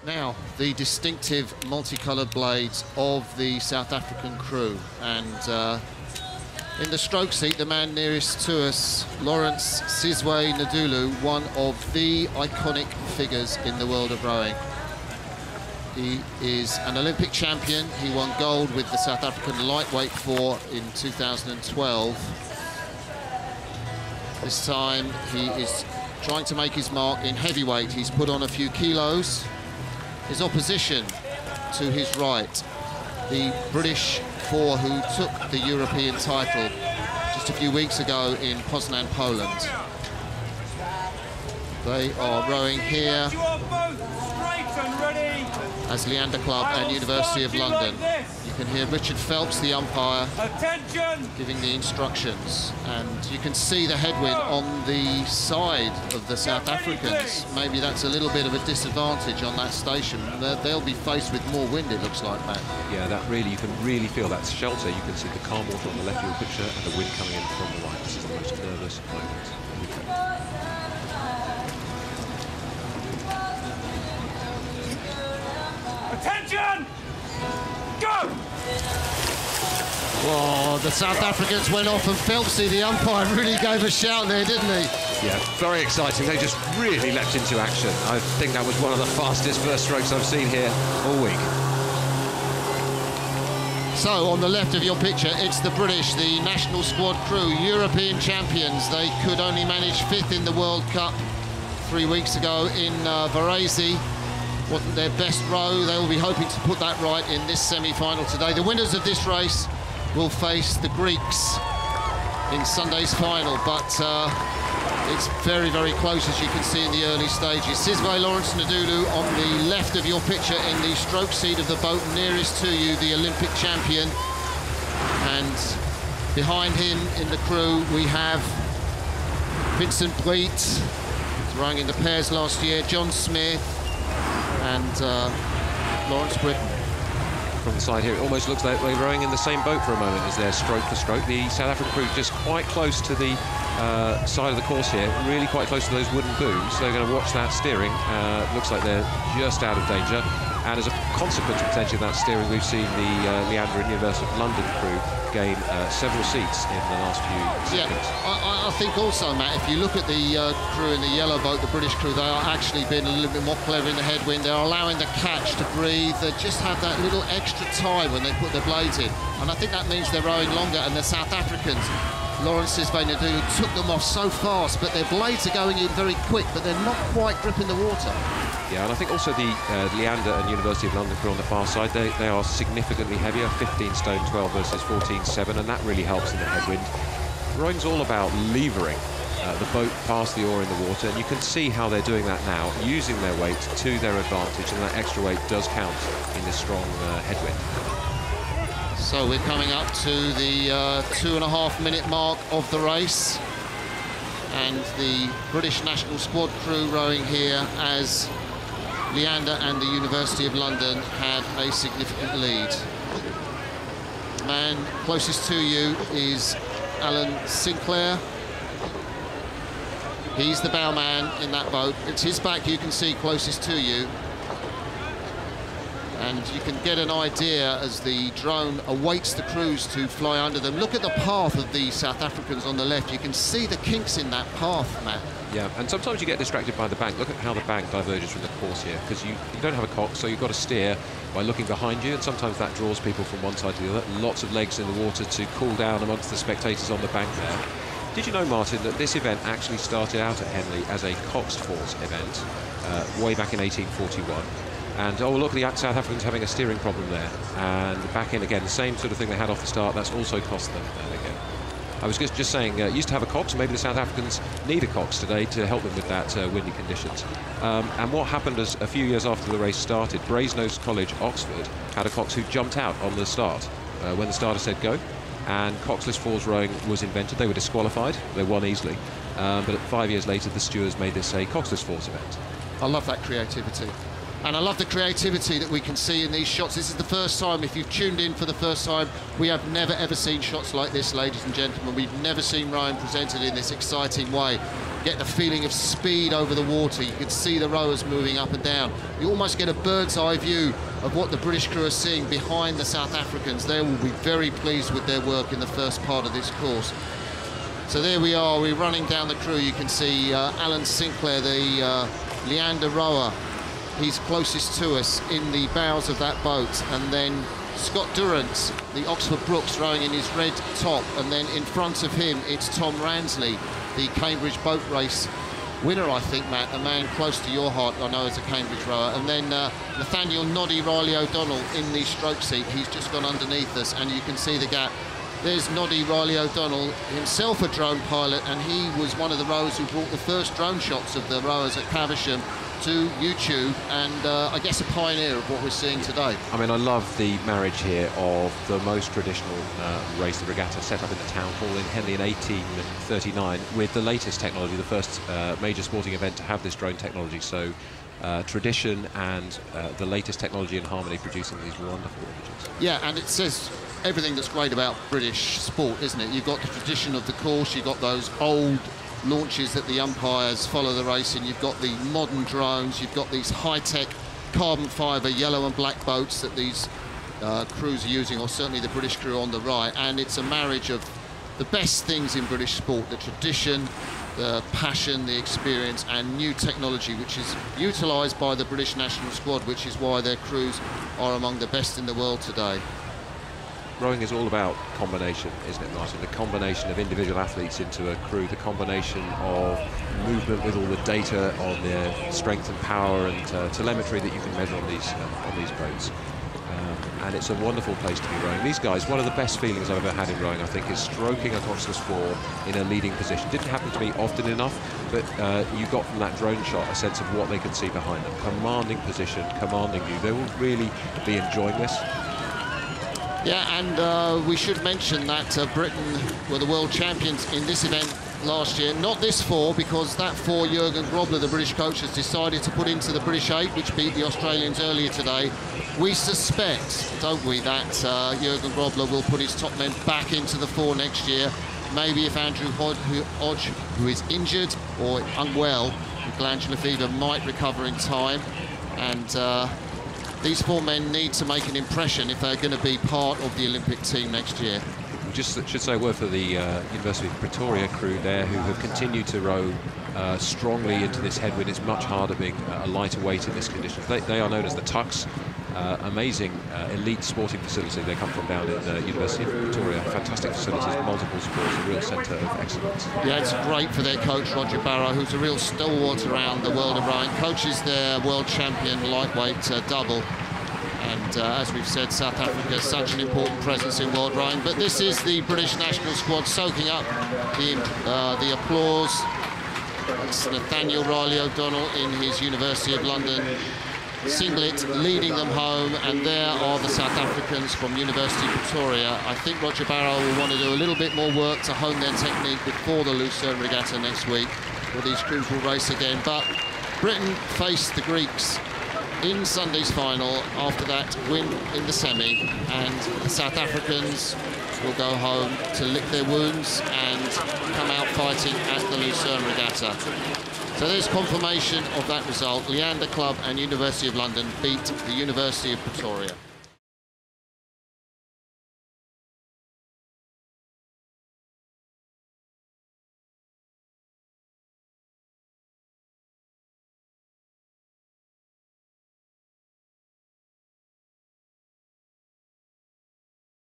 Now, the distinctive multicoloured blades of the South African crew, and in the stroke seat, the man nearest to us, Lawrence Sizwe Ndulu, one of the iconic figures in the world of rowing. He is an Olympic champion. He won gold with the South African lightweight four in 2012. This time he is trying to make his mark in heavyweight. He's put on a few kilos. His opposition to his right, the British four who took the European title just a few weeks ago in Poznan, Poland. They are rowing here as Leander Club and University of London. You can hear Richard Phelps, the umpire, giving the instructions, and you can see the headwind on the side of the South Africans. Maybe that's a little bit of a disadvantage on that station. They'll be faced with more wind, it looks like, Matt. Yeah, that really, you can really feel that shelter. You can see the calm water on the left of your picture and the wind coming in from the right. This is the most nervous moment. Attention! Go! Whoa, the South Africans went off, and Phelpsy, the umpire, really gave a shout there, didn't he? Yeah, very exciting. They just really leapt into action. I think that was one of the fastest first strokes I've seen here all week. So, on the left of your picture, it's the British, the national squad crew, European champions. They could only manage 5th in the World Cup 3 weeks ago in Varese. Wasn't their best row. They will be hoping to put that right in this semi-final today. The winners of this race will face the Greeks in Sunday's final, but it's very, very close, as you can see in the early stages. Sizwe Lawrence Ndulu on the left of your picture in the stroke seat of the boat nearest to you, the Olympic champion. And behind him in the crew we have Vincent Breet, who's rowing in the pairs last year, John Smith, and Lawrence Britton. From the side here, it almost looks like they're rowing in the same boat for a moment as they're stroke for stroke. The South African crew just quite close to the side of the course here, really quite close to those wooden booms. They're going to watch that steering. Looks like they're just out of danger. And as a consequence, potentially, of that steering, we've seen the Leander and University of London crew gain several seats in the last few seconds. Yeah, I think also, Matt, if you look at the crew in the yellow boat, the British crew, they are actually being a little bit more clever in the headwind. They're allowing the catch to breathe. They just have that little extra time when they put their blades in. And I think that means they're rowing longer. And the South Africans, Lawrence Sizwe Ndulu, took them off so fast, but their blades are going in very quick, but they're not quite gripping the water. Yeah, and I think also the Leander and University of London crew on the far side, they are significantly heavier, 15 stone 12 versus 14.7, and that really helps in the headwind. Rowing's all about levering the boat past the oar in the water, and you can see how they're doing that now, using their weight to their advantage, and that extra weight does count in this strong headwind. So we're coming up to the 2.5 minute mark of the race, and the British national squad crew rowing here as Leander and the University of London have a significant lead. The man closest to you is Alan Sinclair. He's the bowman in that boat. It's his back you can see closest to you. And you can get an idea as the drone awaits the crews to fly under them. Look at the path of the South Africans on the left. You can see the kinks in that path, Matt. Yeah, and sometimes you get distracted by the bank. Look at how the bank diverges from the course here, because you don't have a cox, so you've got to steer by looking behind you, and sometimes that draws people from one side to the other. Lots of legs in the water to cool down amongst the spectators on the bank there. Did you know, Martin, that this event actually started out at Henley as a coxed horse event way back in 1841? And, oh, look, the South Africans having a steering problem there. And back in again, the same sort of thing they had off the start, that's also cost them again. I was just saying, used to have a cox, maybe the South Africans need a cox today to help them with that windy conditions. And what happened as a few years after the race started, Brasenose College, Oxford, had a cox who jumped out on the start when the starter said go. And coxless fours rowing was invented. They were disqualified. They won easily. But 5 years later, the stewards made this a coxless fours event. I love that creativity. And I love the creativity that we can see in these shots. This is the first time, if you've tuned in for the first time, we have never ever seen shots like this, ladies and gentlemen. We've never seen rowing presented in this exciting way. get the feeling of speed over the water. You can see the rowers moving up and down. You almost get a bird's eye view of what the British crew are seeing behind the South Africans. They will be very pleased with their work in the first part of this course. So there we are, we're running down the crew. You can see Alan Sinclair, the Leander rower. He's closest to us in the bows of that boat, and then Scott Durrant, the Oxford Brooks, rowing in his red top, and then in front of him it's Tom Ransley, the Cambridge boat race winner, I think, Matt, a man close to your heart, I know, as a Cambridge rower. And then Nathaniel Noddy Riley O'Donnell in the stroke seat. He's just gone underneath us, and you can see the gap. There's Noddy Riley O'Donnell, himself a drone pilot, and he was one of the rowers who brought the first drone shots of the rowers at Caversham to YouTube, and I guess a pioneer of what we're seeing today. I mean, I love the marriage here of the most traditional race, the regatta, set up in the town hall in Henley in 1839, with the latest technology, the first major sporting event to have this drone technology. So tradition and the latest technology in harmony, producing these wonderful images. Yeah, and it says everything that's great about British sport, isn't it? You've got the tradition of the course, you've got those old launches that the umpires follow the race in, you've got the modern drones, you've got these high-tech carbon fibre yellow and black boats that these crews are using, or certainly the British crew on the right, and it's a marriage of the best things in British sport, the tradition, the passion, the experience, and new technology, which is utilised by the British national squad, which is why their crews are among the best in the world today. Rowing is all about combination, isn't it, Martin? The combination of individual athletes into a crew, the combination of movement with all the data on their strength and power and telemetry that you can measure on these boats. And it's a wonderful place to be rowing. These guys, one of the best feelings I've ever had in rowing, I think, is stroking across the floor in a leading position. Didn't happen to me often enough, but you got from that drone shot a sense of what they could see behind them. Commanding position, commanding view. They will really be enjoying this. Yeah, and we should mention that Britain were the world champions in this event last year. Not this four, because that four, Jürgen Grobler, the British coach, has decided to put into the British 8, which beat the Australians earlier today. We suspect, don't we, that Jürgen Grobler will put his top men back into the four next year. Maybe if Andrew Hodge, who is injured or unwell with glandular fever, might recover in time. And these four men need to make an impression if they're going to be part of the Olympic team next year. We just should say a word for the University of Pretoria crew there, who have continued to row strongly into this headwind. It's much harder being a lighter weight in this condition. They are known as the Tucks. Amazing elite sporting facility they come from down in the University of Pretoria. Fantastic facilities, multiple sports, a real centre of excellence. Yeah, it's great for their coach, Roger Barrow, who's a real stalwart around the world of rowing. Coaches their world champion lightweight double. And as we've said, South Africa is such an important presence in world rowing. But this is the British national squad soaking up the applause. It's Nathaniel Riley O'Donnell in his University of London singlet leading them home, and there are the South Africans from University of Pretoria. I think Roger Barrow will want to do a little bit more work to hone their technique before the Lucerne Regatta next week, where these crews will race again. But Britain faced the Greeks in Sunday's final, after that win in the semi, and the South Africans will go home to lick their wounds and come out fighting at the Lucerne Regatta. So there's confirmation of that result. Leander Club and University of London beat the University of Pretoria.